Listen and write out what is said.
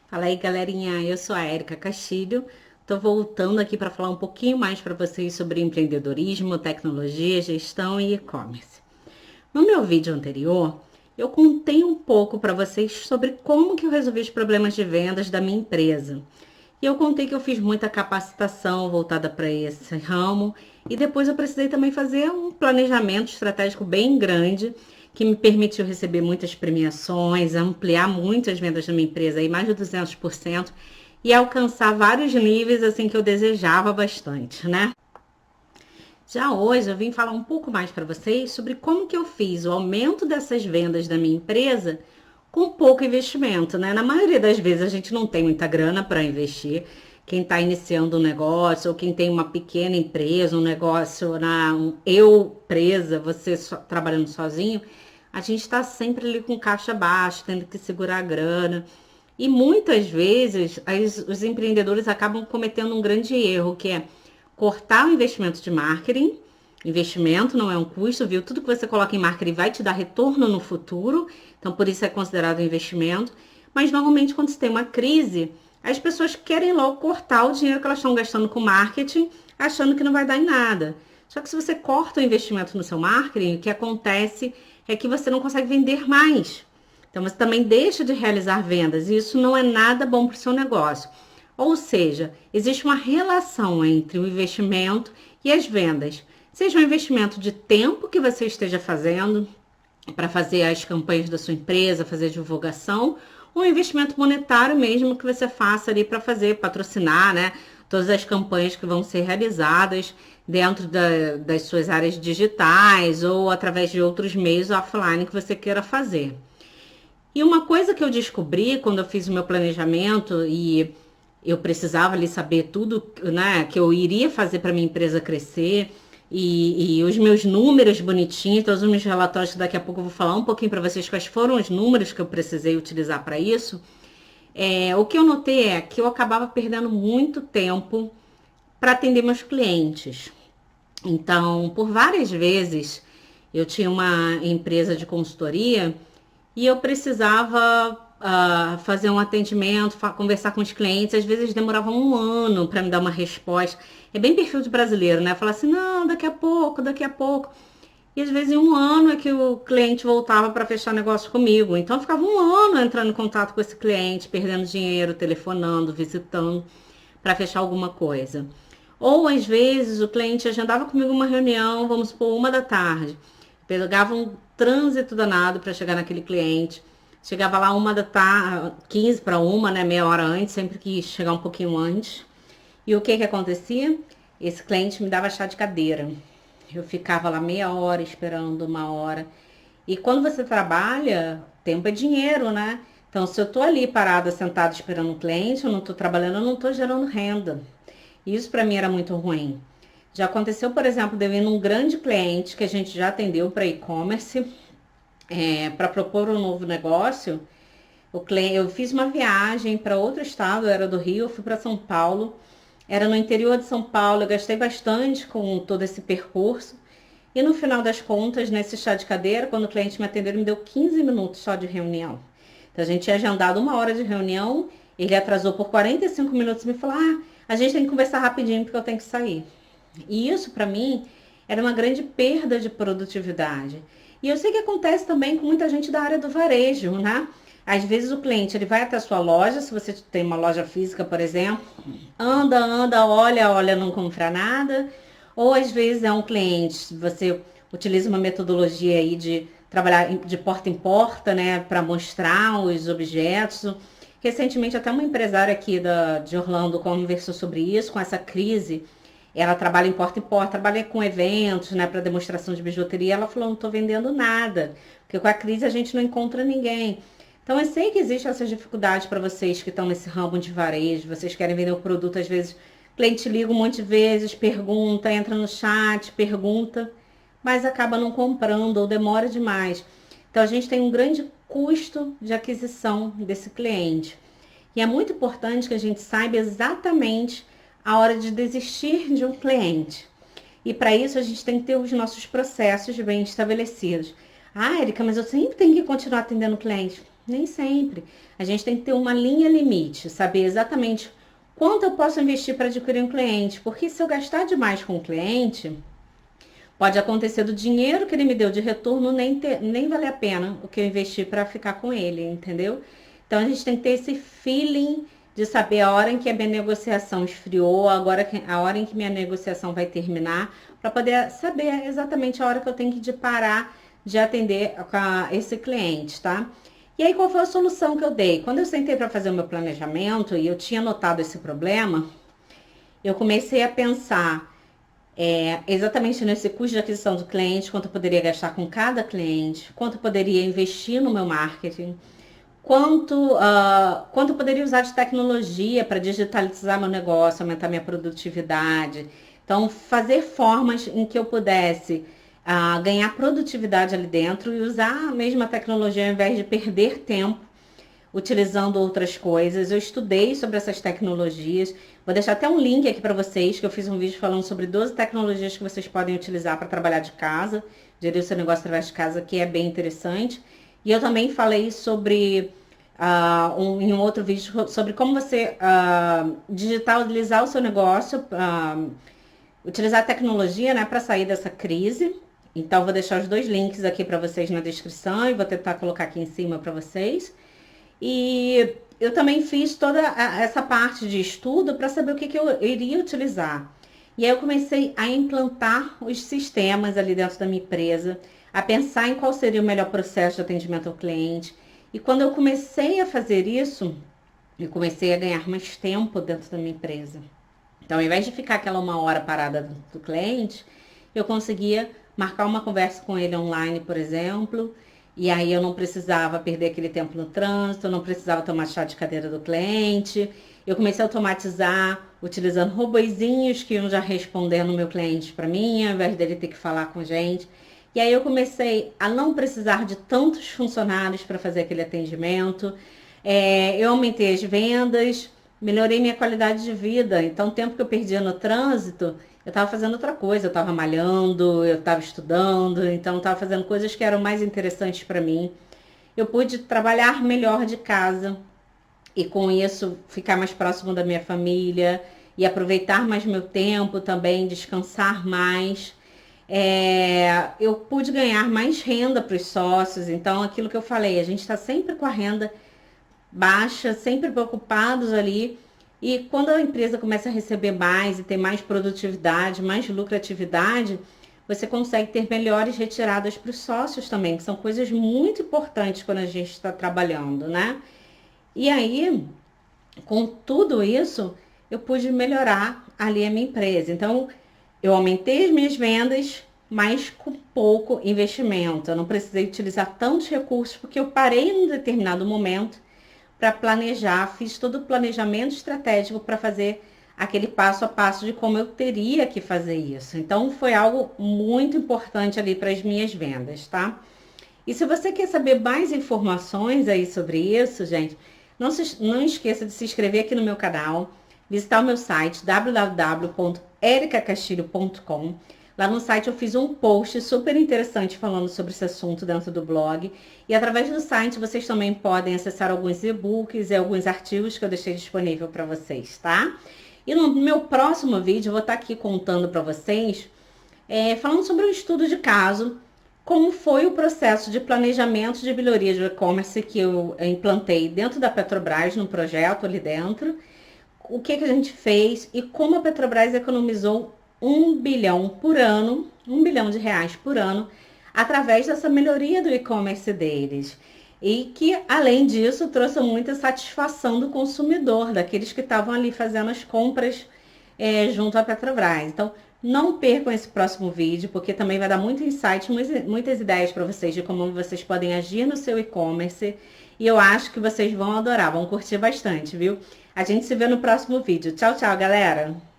Fala aí, galerinha. Eu sou a Érica Castilho. Estou voltando aqui para falar um pouquinho mais para vocês sobre empreendedorismo, tecnologia, gestão e e-commerce. No meu vídeo anterior, eu contei um pouco para vocês sobre como que eu resolvi os problemas de vendas da minha empresa. E eu contei que eu fiz muita capacitação voltada para esse ramo e depois eu precisei também fazer um planejamento estratégico bem grande que me permitiu receber muitas premiações, ampliar muito as vendas da minha empresa, aí mais de 200%, e alcançar vários níveis assim que eu desejava bastante, né? Já hoje eu vim falar um pouco mais para vocês sobre como que eu fiz o aumento dessas vendas da minha empresa com pouco investimento, né? Na maioria das vezes a gente não tem muita grana para investir. Quem está iniciando um negócio ou quem tem uma pequena empresa, um negócio eu presa, você trabalhando sozinho, a gente está sempre ali com caixa baixa, tendo que segurar a grana. E muitas vezes os empreendedores acabam cometendo um grande erro, que é cortar o investimento de marketing. Investimento não é um custo, viu? Tudo que você coloca em marketing vai te dar retorno no futuro, então por isso é considerado investimento. Mas normalmente quando você tem uma crise, as pessoas querem logo cortar o dinheiro que elas estão gastando com marketing, achando que não vai dar em nada. Só que se você corta o investimento no seu marketing, o que acontece é que você não consegue vender mais. Então você também deixa de realizar vendas e isso não é nada bom para o seu negócio. Ou seja, existe uma relação entre o investimento e as vendas. Seja um investimento de tempo que você esteja fazendo para fazer as campanhas da sua empresa, fazer divulgação, ou um investimento monetário mesmo que você faça ali para fazer, patrocinar, né? Todas as campanhas que vão ser realizadas dentro das suas áreas digitais ou através de outros meios offline que você queira fazer. E uma coisa que eu descobri quando eu fiz o meu planejamento e eu precisava ali saber tudo, né, que eu iria fazer para minha empresa crescer e os meus números bonitinhos, todos os meus relatórios que daqui a pouco eu vou falar um pouquinho para vocês quais foram os números que eu precisei utilizar para isso. O que eu notei é que eu acabava perdendo muito tempo para atender meus clientes. Então, por várias vezes, eu tinha uma empresa de consultoria e eu precisava fazer um atendimento, conversar com os clientes. Às vezes demorava um ano para me dar uma resposta. É bem perfil de brasileiro, né? Falar assim, não, daqui a pouco, daqui a pouco. E às vezes em um ano é que o cliente voltava para fechar negócio comigo. Então eu ficava um ano entrando em contato com esse cliente, perdendo dinheiro, telefonando, visitando para fechar alguma coisa. Ou às vezes o cliente agendava comigo uma reunião, vamos supor, 1 da tarde. Pegava um trânsito danado para chegar naquele cliente. Chegava lá 1 da tarde, 15 para 1, né? Meia hora antes, sempre que chegar um pouquinho antes. E o que que acontecia? Esse cliente me dava chá de cadeira. Eu ficava lá meia hora esperando, 1 hora. E quando você trabalha, tempo é dinheiro, né? Então, se eu tô ali parada, sentada esperando um cliente, eu não tô trabalhando, eu não tô gerando renda. E isso para mim era muito ruim. Já aconteceu, por exemplo, de eu ir num grande cliente que a gente já atendeu para e-commerce, para propor um novo negócio. Eu fiz uma viagem para outro estado, eu era do Rio, eu fui para São Paulo. Era no interior de São Paulo, eu gastei bastante com todo esse percurso. E no final das contas, nesse chá de cadeira, quando o cliente me atendeu, ele me deu 15 minutos só de reunião. Então a gente tinha agendado 1 hora de reunião, ele atrasou por 45 minutos e me falou: a gente tem que conversar rapidinho porque eu tenho que sair. E isso, para mim, era uma grande perda de produtividade. E eu sei que acontece também com muita gente da área do varejo, né? Às vezes o cliente ele vai até a sua loja, se você tem uma loja física, por exemplo, anda, olha, não compra nada. Ou às vezes é um cliente, você utiliza uma metodologia aí de trabalhar de porta em porta, né, para mostrar os objetos. Recentemente até uma empresária aqui de Orlando conversou sobre isso, com essa crise. Ela trabalha em porta, trabalha com eventos, né, para demonstração de bijuteria. Ela falou, não estou vendendo nada, porque com a crise a gente não encontra ninguém. Então eu sei que existe essas dificuldades para vocês que estão nesse ramo de varejo, vocês querem vender o produto, às vezes o cliente liga um monte de vezes, pergunta, entra no chat, pergunta, mas acaba não comprando ou demora demais. Então a gente tem um grande custo de aquisição desse cliente. E é muito importante que a gente saiba exatamente a hora de desistir de um cliente. E para isso a gente tem que ter os nossos processos bem estabelecidos. Érica, mas eu sempre tenho que continuar atendendo o cliente. Nem sempre. A gente tem que ter uma linha limite, saber exatamente quanto eu posso investir para adquirir um cliente, porque se eu gastar demais com o cliente, pode acontecer do dinheiro que ele me deu de retorno nem valer a pena o que eu investi para ficar com ele, entendeu? Então a gente tem que ter esse feeling de saber a hora em que a minha negociação esfriou, a hora em que minha negociação vai terminar, para poder saber exatamente a hora que eu tenho que de parar de atender esse cliente, tá? E aí, qual foi a solução que eu dei? Quando eu sentei para fazer o meu planejamento e eu tinha notado esse problema, eu comecei a pensar exatamente nesse custo de aquisição do cliente, quanto eu poderia gastar com cada cliente, quanto eu poderia investir no meu marketing, quanto eu poderia usar de tecnologia para digitalizar meu negócio, aumentar minha produtividade. Então, fazer formas em que eu pudesse ganhar produtividade ali dentro e usar a mesma tecnologia ao invés de perder tempo utilizando outras coisas. Eu estudei sobre essas tecnologias. Vou deixar até um link aqui para vocês, que eu fiz um vídeo falando sobre 12 tecnologias que vocês podem utilizar para trabalhar de casa, gerir o seu negócio através de casa, que é bem interessante. E eu também falei sobre, em um outro vídeo, sobre como você digitalizar o seu negócio, utilizar a tecnologia, né, para sair dessa crise. Então, vou deixar os dois links aqui para vocês na descrição e vou tentar colocar aqui em cima para vocês. E eu também fiz toda essa parte de estudo para saber o que eu iria utilizar. E aí eu comecei a implantar os sistemas ali dentro da minha empresa, a pensar em qual seria o melhor processo de atendimento ao cliente. E quando eu comecei a fazer isso, eu comecei a ganhar mais tempo dentro da minha empresa. Então, ao invés de ficar aquela 1 hora parada do cliente, eu conseguia marcar uma conversa com ele online, por exemplo, e aí eu não precisava perder aquele tempo no trânsito, eu não precisava tomar chá de cadeira do cliente. Eu comecei a automatizar, utilizando robozinhos que iam já respondendo o meu cliente para mim, ao invés dele ter que falar com gente. E aí eu comecei a não precisar de tantos funcionários para fazer aquele atendimento. Eu aumentei as vendas, melhorei minha qualidade de vida. Então, o tempo que eu perdia no trânsito, eu estava fazendo outra coisa. Eu estava malhando, eu estava estudando, então eu estava fazendo coisas que eram mais interessantes para mim. Eu pude trabalhar melhor de casa e com isso ficar mais próximo da minha família e aproveitar mais meu tempo também, descansar mais. Eu pude ganhar mais renda para os sócios. Então, aquilo que eu falei, a gente está sempre com a renda baixa, sempre preocupados ali. E quando a empresa começa a receber mais e ter mais produtividade, mais lucratividade, você consegue ter melhores retiradas para os sócios também, que são coisas muito importantes quando a gente está trabalhando, né? E aí, com tudo isso, eu pude melhorar ali a minha empresa. Então, eu aumentei as minhas vendas, mas com pouco investimento. Eu não precisei utilizar tantos recursos, porque eu parei em um determinado momento para planejar, fiz todo o planejamento estratégico para fazer aquele passo a passo de como eu teria que fazer isso. Então, foi algo muito importante ali para as minhas vendas, tá? E se você quer saber mais informações aí sobre isso, gente, não esqueça de se inscrever aqui no meu canal, visitar o meu site www.ericacastilho.com. Lá no site eu fiz um post super interessante falando sobre esse assunto dentro do blog. E através do site vocês também podem acessar alguns e-books e alguns artigos que eu deixei disponível para vocês, tá? E no meu próximo vídeo eu vou estar aqui contando para vocês, falando sobre um estudo de caso, como foi o processo de planejamento de melhoria de e-commerce que eu implantei dentro da Petrobras, no projeto ali dentro, o que a gente fez e como a Petrobras economizou 1 bilhão por ano, R$ 1 bilhão por ano, através dessa melhoria do e-commerce deles. E que, além disso, trouxe muita satisfação do consumidor, daqueles que estavam ali fazendo as compras junto à Petrobras. Então, não percam esse próximo vídeo, porque também vai dar muito insight, muitas ideias para vocês de como vocês podem agir no seu e-commerce. E eu acho que vocês vão adorar, vão curtir bastante, viu? A gente se vê no próximo vídeo. Tchau, tchau, galera!